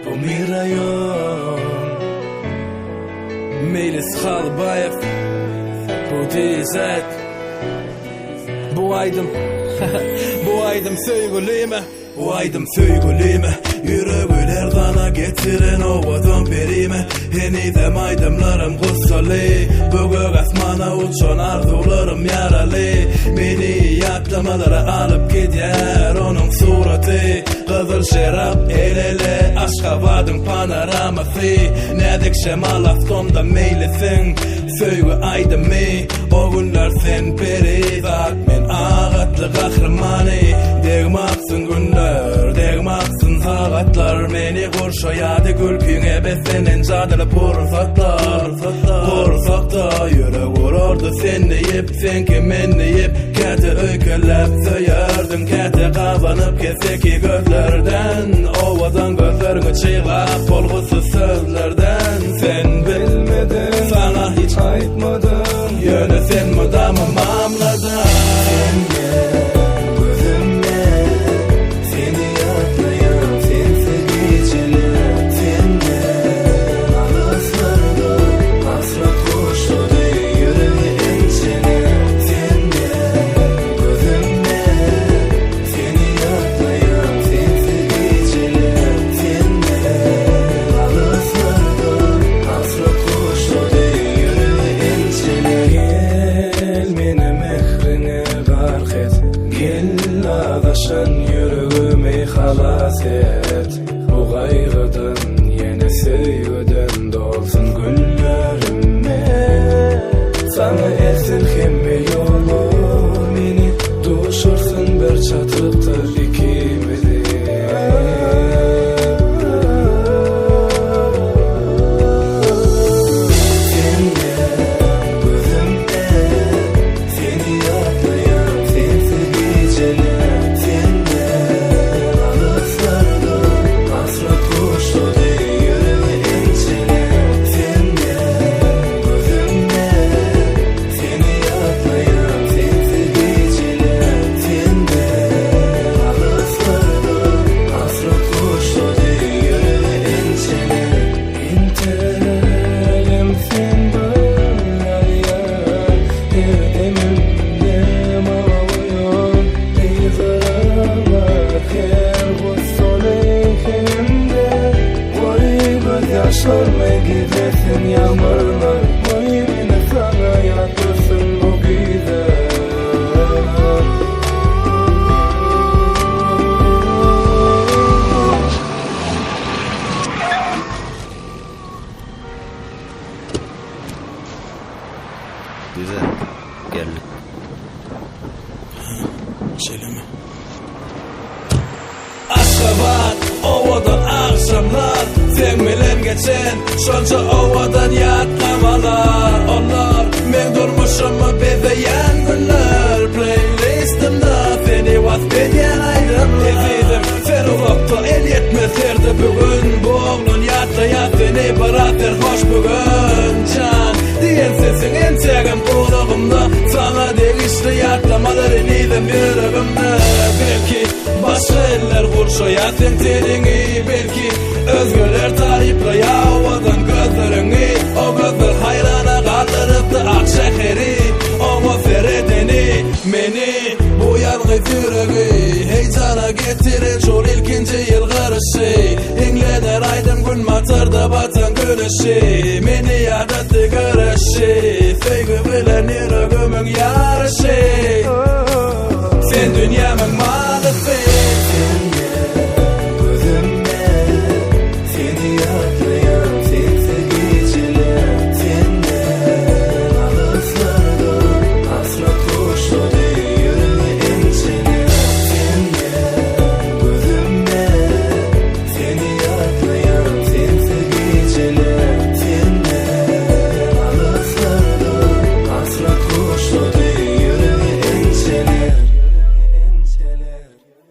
bu mi rayon. Melis Xalbayev, bu dizet, bu aydım bu aydım söygülüme, bu aydım söygülüme. Yüreğler dana getiren ovadan berime. Henidem aydımlarım gussalı, bugün asmana uçan arzularım yaralı. Beni yatlamalara alıp gider onun suratı. Kızıl şerap el ele, aşka vardım panoraması. Nedik şemal aftonda meylesin, söygü aydım mi. O günler sen perizat, men ağatlı kahramanı. Degmaksın günler, degmaksın saatlar. Meni kurşayadı gülpüne besenen cadılı pursaklar. Kursakta yürek vururdu sen deyip, sen ki men deyip. Kete öykülep söyerdin, kete kabanıp keseki gözlerden. Ovadan gözlerini çiğlap, bolgusu sözlerden. Sen bilmedin, sana hiç aytmadım. Yönü sen mudamı mamladın. Adaşan yüreğimi halas et. Bu gayrıdan yine sevgiden dolsun güllerime. Sana esirgen bir yolu beni duşursun bir çatıktır ikimizi. Yaşlarla gidersin yağmurlar, boyunu sana yatırsın bu güzel. Güzel, geldik. Şöyle mi? Aşkabat, ovadan akşamlar. Sen bilen geçen, şonca ovadan yatlamalar. Onlar, men durmuşumu bezeyen günler. Playlistimda seni vasfediyen ayrım. Ezizim, sen uzakta el yetmezlerdi bugün. Bu oğlun yatlaya seni bırakır hoş bugün. Can, diyen sesin en çekim kulağımda. Sana değişti yatlamalar enizim yüreğimde. Belki başka eller kurşaya sen telini. Belki özgürler tariflaya ovadan gözlerini. O gözler hayrana kaldırıptı akşeheri. Ona seyredeni meni, bu yalgız yüreği heyecana getirir çol ilkinci yıl kırışı. İngleder aydım gün matırda batan güneşi. Meni yadattı görüşü, sevgi bilen yüreğimin yarışı. Sen dünyam